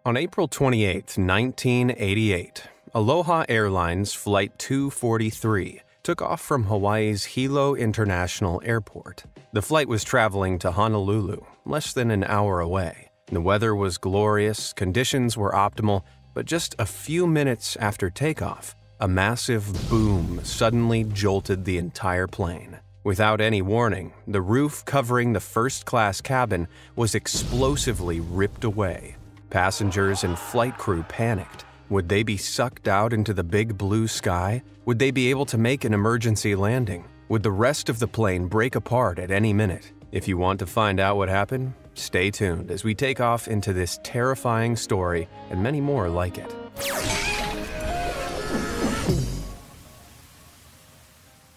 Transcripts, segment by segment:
On April 28, 1988, Aloha Airlines Flight 243 took off from Hawaii's Hilo International Airport. The flight was traveling to Honolulu, less than an hour away. The weather was glorious, conditions were optimal, but just a few minutes after takeoff, a massive boom suddenly jolted the entire plane. Without any warning, the roof covering the first-class cabin was explosively ripped away. Passengers and flight crew panicked. Would they be sucked out into the big blue sky? Would they be able to make an emergency landing? Would the rest of the plane break apart at any minute? If you want to find out what happened, stay tuned as we take off into this terrifying story and many more like it.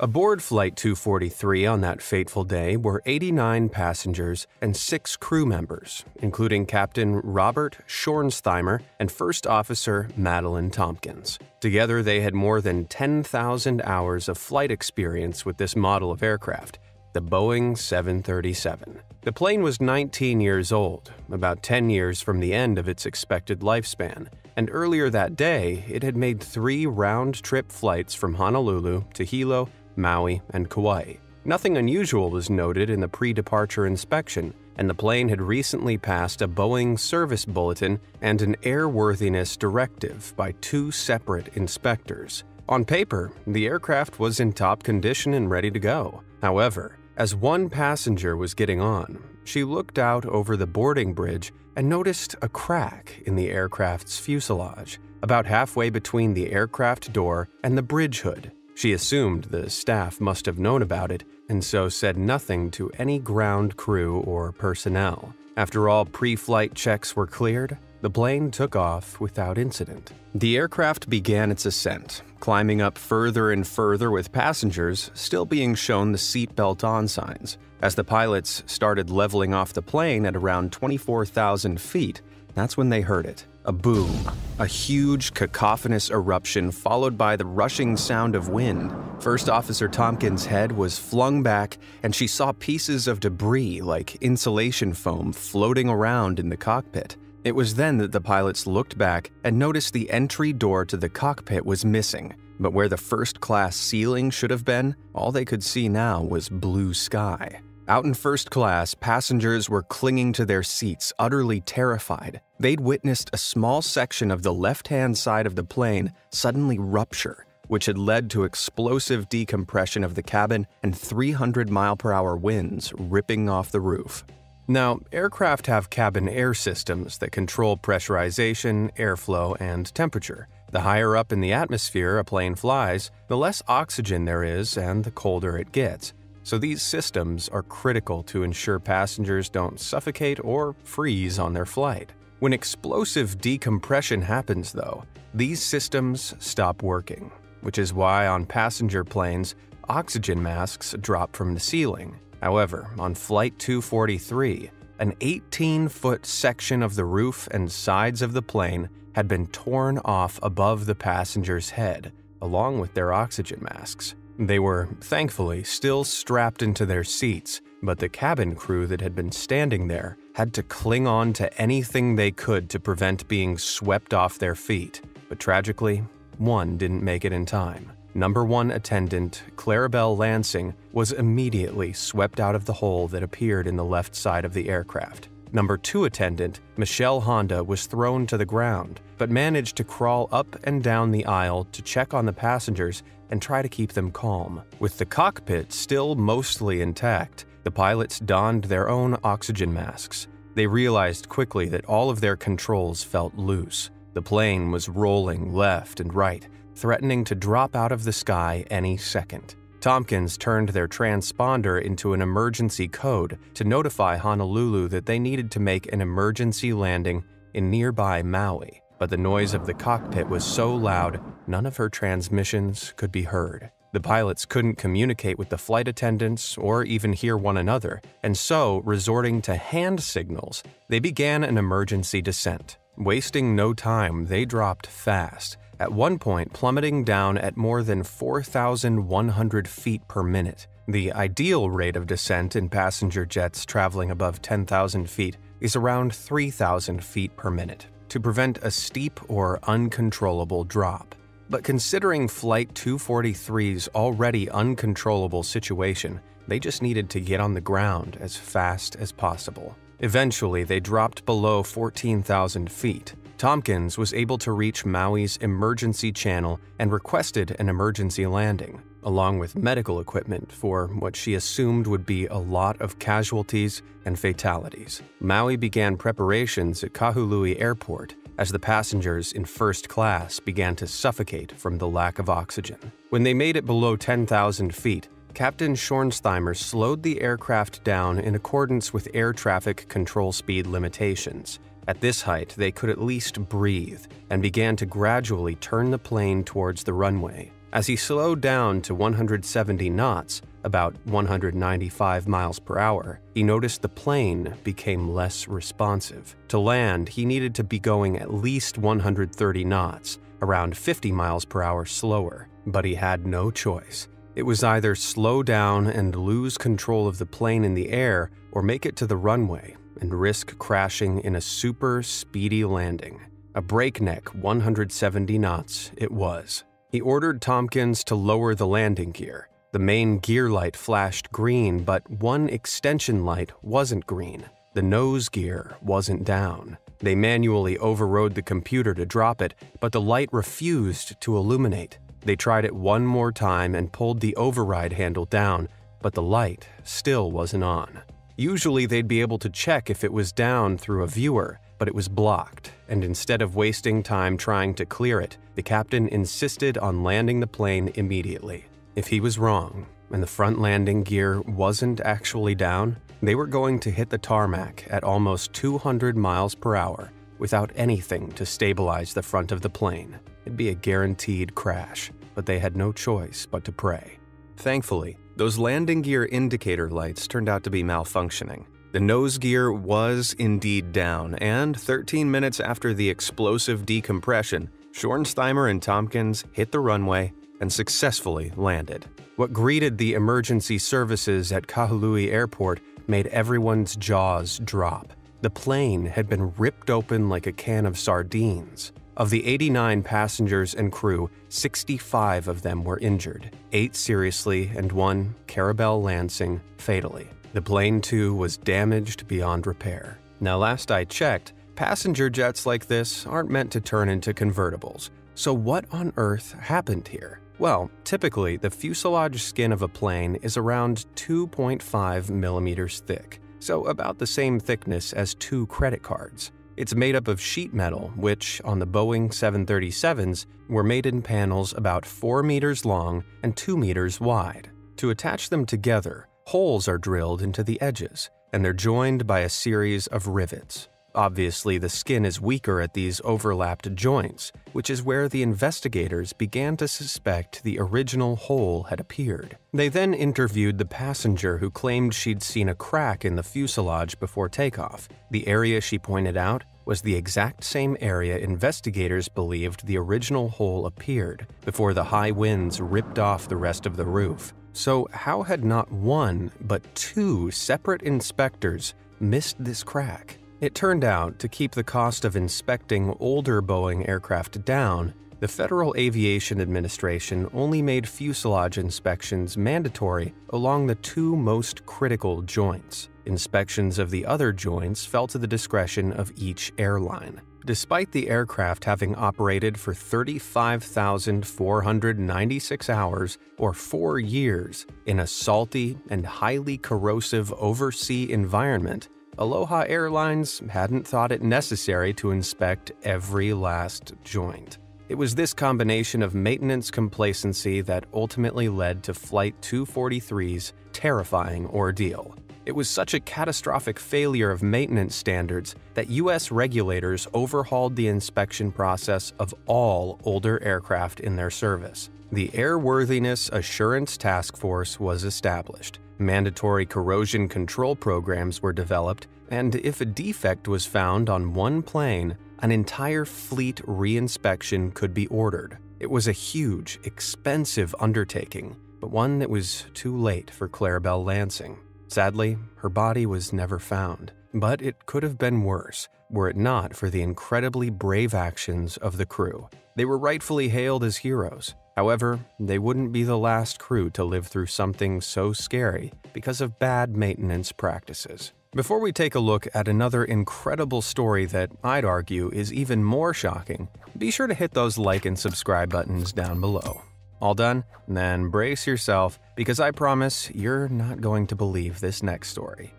Aboard Flight 243 on that fateful day were 89 passengers and 6 crew members, including Captain Robert Schornsteimer and First Officer Madeline Tompkins. Together, they had more than 10,000 hours of flight experience with this model of aircraft, the Boeing 737. The plane was 19 years old, about 10 years from the end of its expected lifespan, and earlier that day, it had made 3 round-trip flights from Honolulu to Hilo, Maui, and Kauai. Nothing unusual was noted in the pre-departure inspection, and the plane had recently passed a Boeing service bulletin and an airworthiness directive by 2 separate inspectors. On paper, the aircraft was in top condition and ready to go. However, as one passenger was getting on, she looked out over the boarding bridge and noticed a crack in the aircraft's fuselage, about halfway between the aircraft door and the bridge hood. She assumed the staff must have known about it and so said nothing to any ground crew or personnel. After all pre-flight checks were cleared, the plane took off without incident. The aircraft began its ascent, climbing up further and further with passengers still being shown the seatbelt on signs. As the pilots started leveling off the plane at around 24,000 feet, that's when they heard it. A boom, a huge cacophonous eruption followed by the rushing sound of wind. First Officer Tompkins' head was flung back and she saw pieces of debris like insulation foam floating around in the cockpit. It was then that the pilots looked back and noticed the entry door to the cockpit was missing, but where the first-class ceiling should have been, all they could see now was blue sky. Out in first class, passengers were clinging to their seats, utterly terrified. They'd witnessed a small section of the left-hand side of the plane suddenly rupture, which had led to explosive decompression of the cabin and 300-mile-per-hour winds ripping off the roof. Now, aircraft have cabin air systems that control pressurization, airflow, and temperature. The higher up in the atmosphere a plane flies, the less oxygen there is and the colder it gets. So these systems are critical to ensure passengers don't suffocate or freeze on their flight. When explosive decompression happens, though, these systems stop working, which is why on passenger planes, oxygen masks drop from the ceiling. However, on Flight 243, an 18-foot section of the roof and sides of the plane had been torn off above the passenger's head, along with their oxygen masks. They were, thankfully, still strapped into their seats, but the cabin crew that had been standing there had to cling on to anything they could to prevent being swept off their feet. But tragically, one didn't make it in time. Number 1 attendant, Clarabelle Lansing, was immediately swept out of the hole that appeared in the left side of the aircraft. Number 2 attendant, Michelle Honda, was thrown to the ground, but managed to crawl up and down the aisle to check on the passengers and try to keep them calm. With the cockpit still mostly intact, the pilots donned their own oxygen masks. They realized quickly that all of their controls felt loose. The plane was rolling left and right, threatening to drop out of the sky any second. Tompkins turned their transponder into an emergency code to notify Honolulu that they needed to make an emergency landing in nearby Maui. But the noise of the cockpit was so loud, none of her transmissions could be heard. The pilots couldn't communicate with the flight attendants or even hear one another, and so, resorting to hand signals, they began an emergency descent. Wasting no time, they dropped fast, at one point plummeting down at more than 4,100 feet per minute. The ideal rate of descent in passenger jets traveling above 10,000 feet is around 3,000 feet per minute. to prevent a steep or uncontrollable drop. But considering Flight 243's already uncontrollable situation, they just needed to get on the ground as fast as possible. Eventually, they dropped below 14,000 feet. Tompkins was able to reach Maui's emergency channel and requested an emergency landing, along with medical equipment for what she assumed would be a lot of casualties and fatalities. Maui began preparations at Kahului Airport as the passengers in first class began to suffocate from the lack of oxygen. When they made it below 10,000 feet, Captain Schornsteimer slowed the aircraft down in accordance with air traffic control speed limitations. At this height, they could at least breathe and began to gradually turn the plane towards the runway. As he slowed down to 170 knots, about 195 miles per hour, he noticed the plane became less responsive. To land, he needed to be going at least 130 knots, around 50 miles per hour slower, but he had no choice. It was either slow down and lose control of the plane in the air or make it to the runway and risk crashing in a super speedy landing. A breakneck 170 knots it was. He ordered Tompkins to lower the landing gear. The main gear light flashed green, but one extension light wasn't green. The nose gear wasn't down. They manually overrode the computer to drop it, but the light refused to illuminate. They tried it one more time and pulled the override handle down, but the light still wasn't on. Usually they'd be able to check if it was down through a viewer, but it was blocked, and instead of wasting time trying to clear it, the captain insisted on landing the plane immediately. If he was wrong, and the front landing gear wasn't actually down, they were going to hit the tarmac at almost 200 miles per hour without anything to stabilize the front of the plane. It'd be a guaranteed crash, but they had no choice but to pray. Thankfully, those landing gear indicator lights turned out to be malfunctioning. The nose gear was indeed down, and 13 minutes after the explosive decompression, Schornsteimer and Tompkins hit the runway and successfully landed. What greeted the emergency services at Kahului Airport made everyone's jaws drop. The plane had been ripped open like a can of sardines. Of the 89 passengers and crew, 65 of them were injured, 8 seriously and 1, Carabel Lansing, fatally. The plane, too, was damaged beyond repair. Now, last I checked, passenger jets like this aren't meant to turn into convertibles. So what on earth happened here? Well, typically, the fuselage skin of a plane is around 2.5 millimeters thick, so about the same thickness as 2 credit cards. It's made up of sheet metal, which, on the Boeing 737s, were made in panels about 4 meters long and 2 meters wide. To attach them together, holes are drilled into the edges, and they're joined by a series of rivets. Obviously, the skin is weaker at these overlapped joints, which is where the investigators began to suspect the original hole had appeared. They then interviewed the passenger who claimed she'd seen a crack in the fuselage before takeoff. The area she pointed out was the exact same area investigators believed the original hole appeared before the high winds ripped off the rest of the roof. So how had not one, but 2 separate inspectors missed this crack? It turned out, to keep the cost of inspecting older Boeing aircraft down, the Federal Aviation Administration only made fuselage inspections mandatory along the 2 most critical joints. Inspections of the other joints fell to the discretion of each airline. Despite the aircraft having operated for 35,496 hours, or 4 years, in a salty and highly corrosive oversea environment, Aloha Airlines hadn't thought it necessary to inspect every last joint. It was this combination of maintenance complacency that ultimately led to Flight 243's terrifying ordeal. It was such a catastrophic failure of maintenance standards that U.S. regulators overhauled the inspection process of all older aircraft in their service. The Airworthiness Assurance Task Force was established. Mandatory corrosion control programs were developed, and if a defect was found on one plane, an entire fleet reinspection could be ordered. It was a huge, expensive undertaking, but one that was too late for Clarabelle Lansing. Sadly, her body was never found. But it could have been worse. were it not for the incredibly brave actions of the crew. They were rightfully hailed as heroes. However, they wouldn't be the last crew to live through something so scary because of bad maintenance practices. Before we take a look at another incredible story that I'd argue is even more shocking, be sure to hit those like and subscribe buttons down below. All done? Then brace yourself, because I promise you're not going to believe this next story.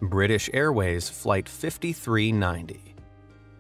British Airways Flight 5390.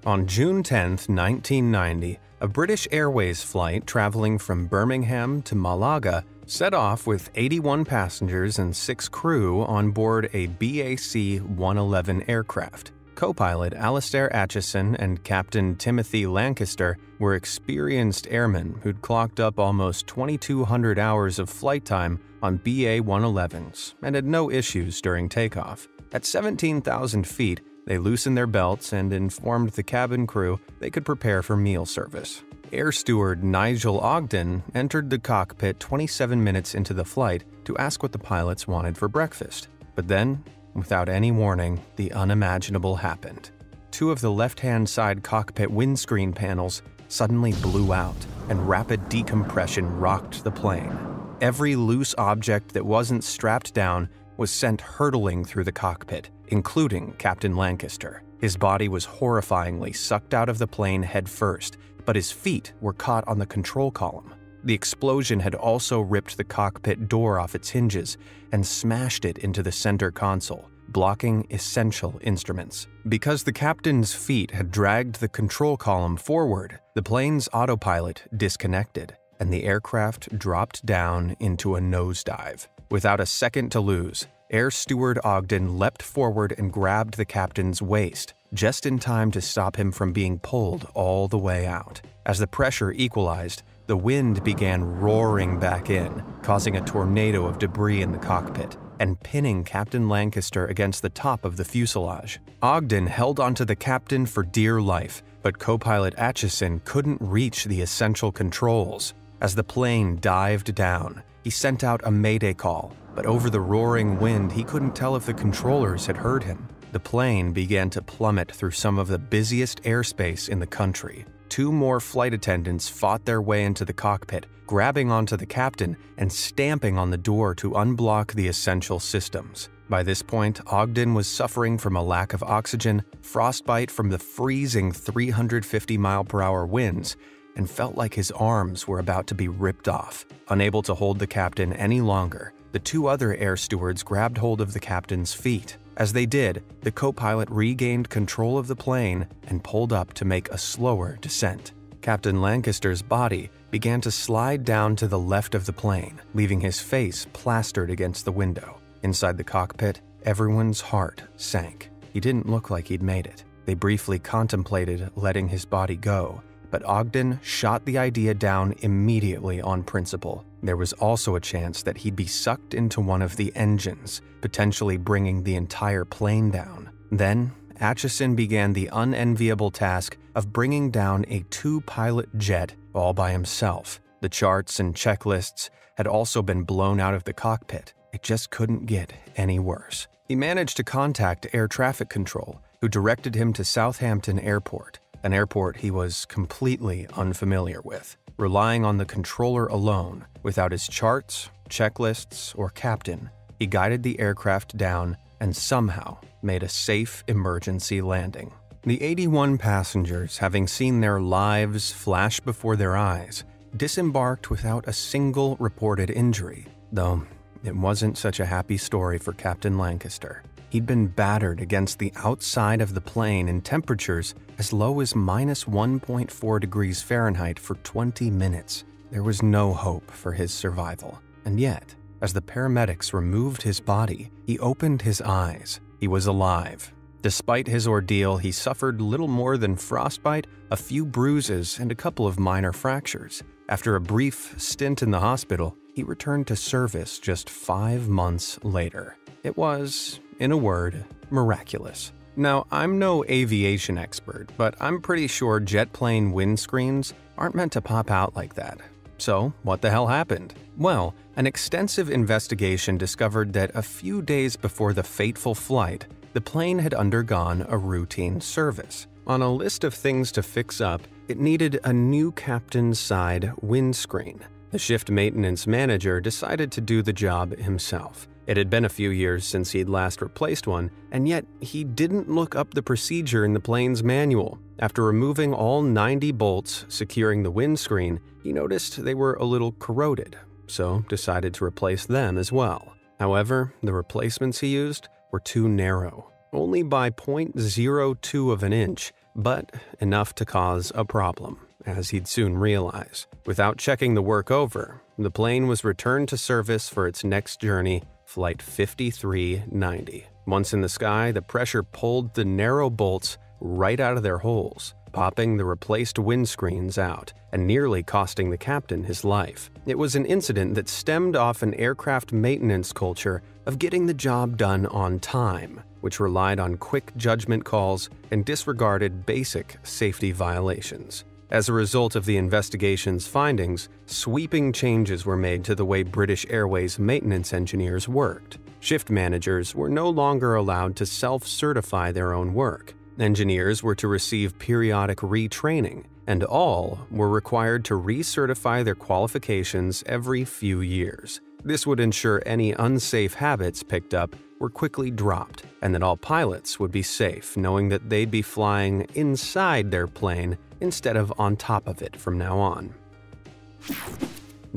On June 10, 1990, a British Airways flight traveling from Birmingham to Malaga set off with 81 passengers and 6 crew on board a BAC 111 aircraft. Co-pilot Alastair Aitchison and Captain Timothy Lancaster were experienced airmen who'd clocked up almost 2,200 hours of flight time on BA 111s and had no issues during takeoff. At 17,000 feet, they loosened their belts and informed the cabin crew they could prepare for meal service. Air steward Nigel Ogden entered the cockpit 27 minutes into the flight to ask what the pilots wanted for breakfast. But then, without any warning, the unimaginable happened. 2 of the left-hand side cockpit windscreen panels suddenly blew out, and rapid decompression rocked the plane. Every loose object that wasn't strapped down was sent hurtling through the cockpit, including Captain Lancaster. His body was horrifyingly sucked out of the plane head first, but his feet were caught on the control column. The explosion had also ripped the cockpit door off its hinges and smashed it into the center console, blocking essential instruments. Because the captain's feet had dragged the control column forward, the plane's autopilot disconnected, and the aircraft dropped down into a nosedive. Without a second to lose, Air Steward Ogden leapt forward and grabbed the captain's waist, just in time to stop him from being pulled all the way out. As the pressure equalized, the wind began roaring back in, causing a tornado of debris in the cockpit and pinning Captain Lancaster against the top of the fuselage. Ogden held onto the captain for dear life, but co-pilot Aitchison couldn't reach the essential controls. As the plane dived down, he sent out a mayday call, but over the roaring wind he couldn't tell if the controllers had heard him. The plane began to plummet through some of the busiest airspace in the country. 2 more flight attendants fought their way into the cockpit, grabbing onto the captain and stamping on the door to unblock the essential systems. By this point, Ogden was suffering from a lack of oxygen, frostbite from the freezing 350-mile-per-hour winds, and felt like his arms were about to be ripped off. Unable to hold the captain any longer, the 2 other air stewards grabbed hold of the captain's feet. As they did, the co-pilot regained control of the plane and pulled up to make a slower descent. Captain Lancaster's body began to slide down to the left of the plane, leaving his face plastered against the window. Inside the cockpit, everyone's heart sank. He didn't look like he'd made it. They briefly contemplated letting his body go, but Ogden shot the idea down immediately on principle. There was also a chance that he'd be sucked into one of the engines, potentially bringing the entire plane down. Then, Aitchison began the unenviable task of bringing down a 2-pilot jet all by himself. The charts and checklists had also been blown out of the cockpit. It just couldn't get any worse. He managed to contact air traffic control, who directed him to Southampton Airport, an airport he was completely unfamiliar with. Relying on the controller alone, without his charts, checklists, or captain, he guided the aircraft down and somehow made a safe emergency landing. The 81 passengers, having seen their lives flash before their eyes, disembarked without a single reported injury, though it wasn't such a happy story for Captain Lancaster. He'd been battered against the outside of the plane in temperatures as low as -1.4 degrees Fahrenheit for 20 minutes. There was no hope for his survival. And yet, as the paramedics removed his body, he opened his eyes. He was alive. Despite his ordeal, he suffered little more than frostbite, a few bruises, and a couple of minor fractures. After a brief stint in the hospital, he returned to service just 5 months later. It was, in a word, miraculous. Now, I'm no aviation expert, but I'm pretty sure jet plane windscreens aren't meant to pop out like that. So, what the hell happened? Well, an extensive investigation discovered that a few days before the fateful flight, the plane had undergone a routine service. On a list of things to fix up, it needed a new captain's side windscreen. The shift maintenance manager decided to do the job himself. It had been a few years since he'd last replaced one, and yet he didn't look up the procedure in the plane's manual. After removing all 90 bolts securing the windscreen, he noticed they were a little corroded, so decided to replace them as well. However, the replacements he used were too narrow, only by 0.02 of an inch, but enough to cause a problem, as he'd soon realize. Without checking the work over, the plane was returned to service for its next journey, Flight 5390. Once in the sky, the pressure pulled the narrow bolts right out of their holes, popping the replaced windscreens out and nearly costing the captain his life. It was an incident that stemmed off an aircraft maintenance culture of getting the job done on time, which relied on quick judgment calls and disregarded basic safety violations. As a result of the investigation's findings, sweeping changes were made to the way British Airways maintenance engineers worked. Shift managers were no longer allowed to self-certify their own work. Engineers were to receive periodic retraining, and all were required to recertify their qualifications every few years. This would ensure any unsafe habits picked up were quickly dropped, and that all pilots would be safe knowing that they'd be flying inside their plane instead of on top of it from now on.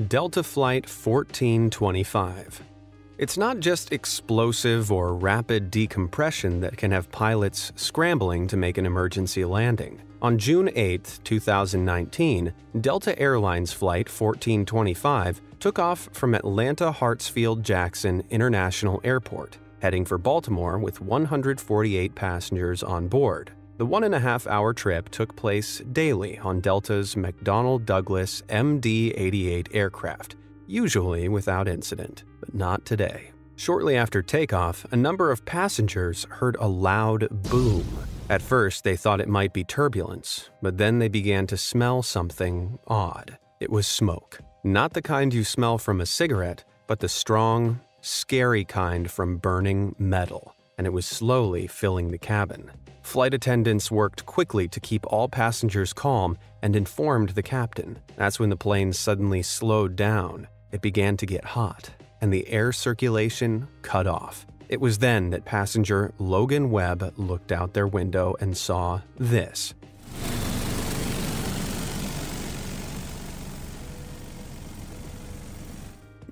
Delta Flight 1425. It's not just explosive or rapid decompression that can have pilots scrambling to make an emergency landing. On June 8, 2019, Delta Airlines Flight 1425 took off from Atlanta Hartsfield-Jackson International Airport, heading for Baltimore with 148 passengers on board. The 1.5-hour trip took place daily on Delta's McDonnell Douglas MD-88 aircraft, usually without incident, but not today. Shortly after takeoff, a number of passengers heard a loud boom. At first, they thought it might be turbulence, but then they began to smell something odd. It was smoke. Not the kind you smell from a cigarette, but the strong, scary kind from burning metal, and it was slowly filling the cabin. Flight attendants worked quickly to keep all passengers calm and informed the captain. That's when the plane suddenly slowed down. It began to get hot, and the air circulation cut off. It was then that passenger Logan Webb looked out their window and saw this.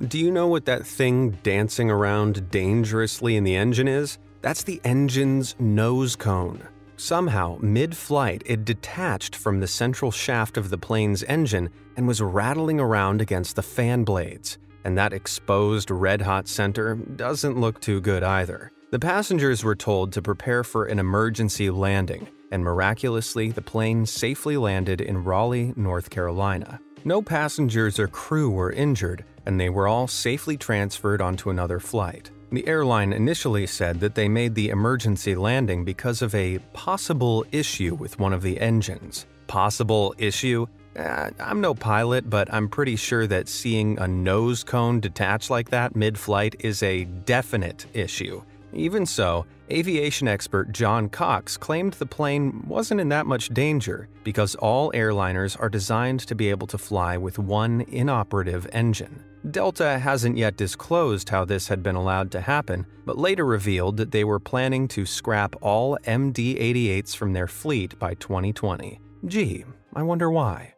Do you know what that thing dancing around dangerously in the engine is? That's the engine's nose cone. Somehow, mid-flight, it detached from the central shaft of the plane's engine and was rattling around against the fan blades. And that exposed red-hot center doesn't look too good either. The passengers were told to prepare for an emergency landing, and miraculously, the plane safely landed in Raleigh, North Carolina. No passengers or crew were injured, and they were all safely transferred onto another flight. The airline initially said that they made the emergency landing because of a possible issue with one of the engines. Possible issue? I'm no pilot, but I'm pretty sure that seeing a nose cone detach like that mid-flight is a definite issue. Even so, aviation expert John Cox claimed the plane wasn't in that much danger because all airliners are designed to be able to fly with one inoperative engine. Delta hasn't yet disclosed how this had been allowed to happen, but later revealed that they were planning to scrap all MD-88s from their fleet by 2020. Gee, I wonder why.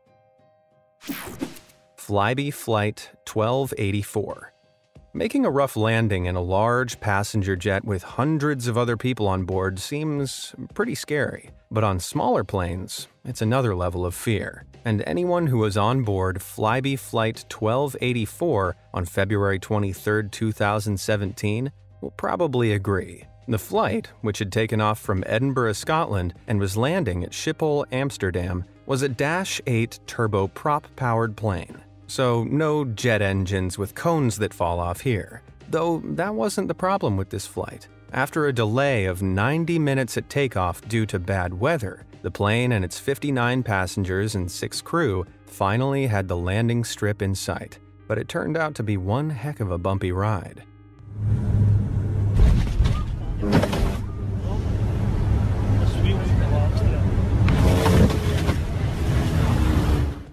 Flybe Flight 1284. Making a rough landing in a large passenger jet with hundreds of other people on board seems pretty scary, but on smaller planes, it's another level of fear. And anyone who was on board Flybe Flight 1284 on February 23, 2017, will probably agree. The flight, which had taken off from Edinburgh, Scotland, and was landing at Schiphol, Amsterdam, was a Dash 8 turboprop-powered plane. So no jet engines with cones that fall off here. Though that wasn't the problem with this flight. After a delay of 90 minutes at takeoff due to bad weather, the plane and its 59 passengers and 6 crew finally had the landing strip in sight. But it turned out to be one heck of a bumpy ride.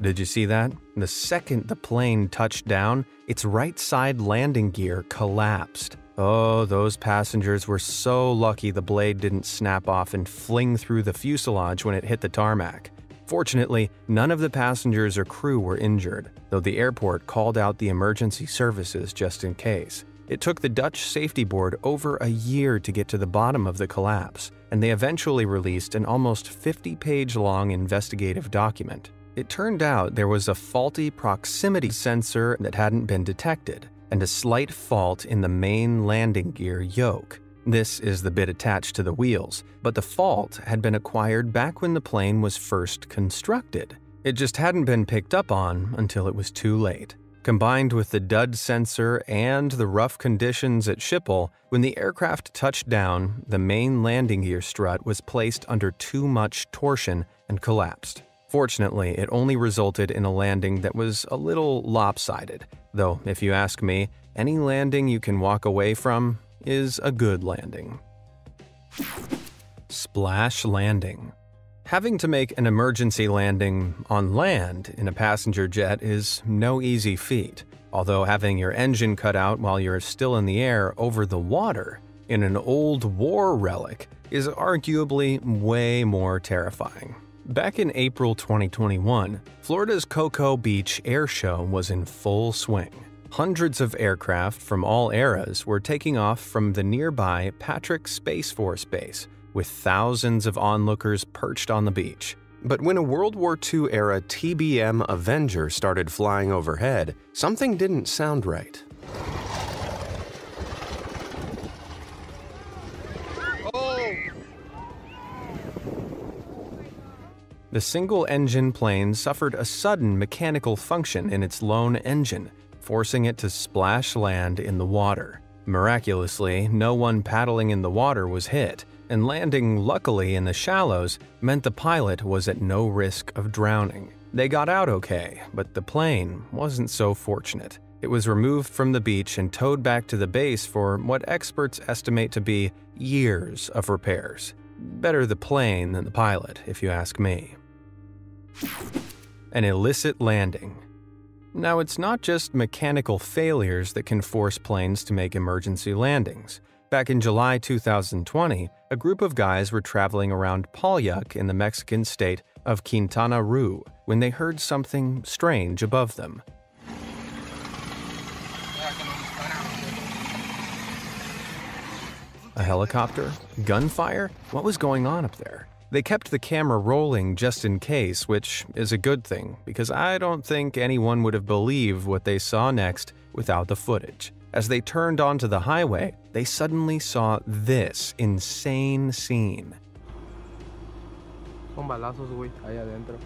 Did you see that? The second the plane touched down, its right side landing gear collapsed. Oh, those passengers were so lucky the blade didn't snap off and fling through the fuselage when it hit the tarmac. Fortunately, none of the passengers or crew were injured, though the airport called out the emergency services just in case. It took the Dutch Safety Board over a year to get to the bottom of the collapse, and they eventually released an almost 50-page-long investigative document. It turned out there was a faulty proximity sensor that hadn't been detected, and a slight fault in the main landing gear yoke. This is the bit attached to the wheels, but the fault had been acquired back when the plane was first constructed. It just hadn't been picked up on until it was too late. Combined with the dud sensor and the rough conditions at Schiphol, when the aircraft touched down, the main landing gear strut was placed under too much torsion and collapsed. Fortunately, it only resulted in a landing that was a little lopsided, though if you ask me, any landing you can walk away from is a good landing. Splash landing. Having to make an emergency landing on land in a passenger jet is no easy feat, although having your engine cut out while you're still in the air over the water in an old war relic is arguably way more terrifying. Back in April 2021, Florida's Cocoa Beach Air Show was in full swing. Hundreds of aircraft from all eras were taking off from the nearby Patrick Space Force Base, with thousands of onlookers perched on the beach. But when a World War II-era TBM Avenger started flying overhead, something didn't sound right. The single-engine plane suffered a sudden mechanical function in its lone engine, forcing it to splash land in the water. Miraculously, no one paddling in the water was hit, and landing luckily in the shallows meant the pilot was at no risk of drowning. They got out okay, but the plane wasn't so fortunate. It was removed from the beach and towed back to the base for what experts estimate to be years of repairs. Better the plane than the pilot, if you ask me. An illicit landing. Now, it's not just mechanical failures that can force planes to make emergency landings. Back in July 2020, a group of guys were traveling around Palyuk in the Mexican state of Quintana Roo when they heard something strange above them. A helicopter? Gunfire? What was going on up there? They kept the camera rolling just in case, which is a good thing, because I don't think anyone would have believed what they saw next without the footage. As they turned onto the highway, they suddenly saw this insane scene. Son balazos, güey, ahí adentro.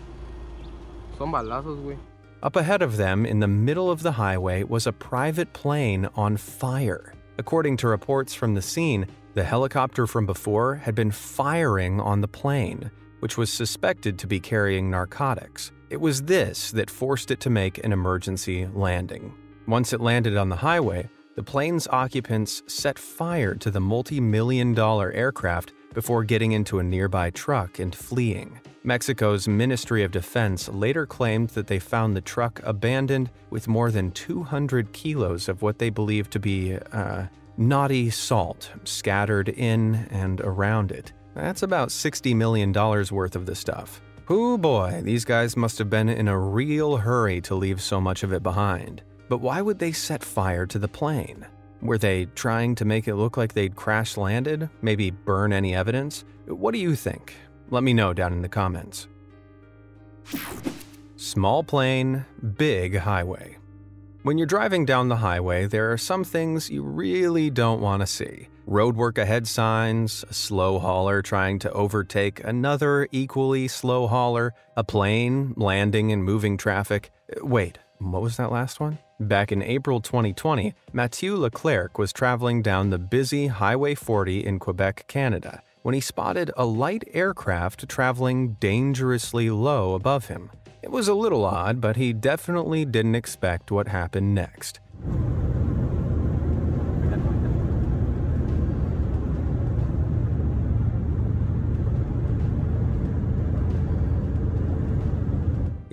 Son balazos, güey. Up ahead of them, in the middle of the highway, was a private plane on fire. According to reports from the scene, the helicopter from before had been firing on the plane, which was suspected to be carrying narcotics. It was this that forced it to make an emergency landing. Once it landed on the highway, the plane's occupants set fire to the multi-million-dollar aircraft before getting into a nearby truck and fleeing. Mexico's Ministry of Defense later claimed that they found the truck abandoned with more than 200 kilos of what they believed to be, naughty salt scattered in and around it. That's about $60 million worth of the stuff. Ooh boy, these guys must have been in a real hurry to leave so much of it behind. But why would they set fire to the plane? Were they trying to make it look like they'd crash-landed? Maybe burn any evidence? What do you think? Let me know down in the comments. Small plane, big highway. When you're driving down the highway, there are some things you really don't want to see. Roadwork ahead signs, a slow hauler trying to overtake another equally slow hauler, a plane landing and moving traffic. Wait, what was that last one? Back in April 2020, Mathieu Leclerc was traveling down the busy Highway 40 in Quebec, Canada, when he spotted a light aircraft traveling dangerously low above him. It was a little odd, but he definitely didn't expect what happened next.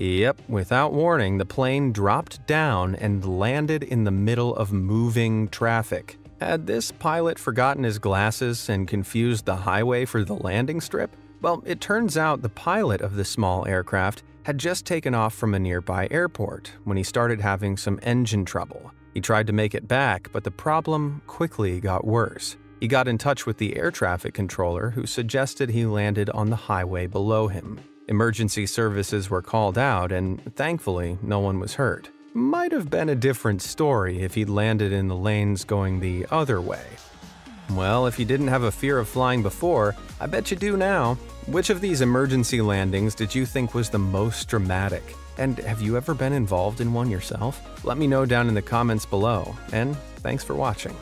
Yep, without warning, the plane dropped down and landed in the middle of moving traffic. Had this pilot forgotten his glasses and confused the highway for the landing strip? Well, it turns out the pilot of the small aircraft had just taken off from a nearby airport when he started having some engine trouble. He tried to make it back, but the problem quickly got worse. He got in touch with the air traffic controller, who suggested he landed on the highway below him. Emergency services were called out, and thankfully, no one was hurt. Might have been a different story if he'd landed in the lanes going the other way. Well, if you didn't have a fear of flying before, I bet you do now. Which of these emergency landings did you think was the most dramatic? And have you ever been involved in one yourself? Let me know down in the comments below, and thanks for watching.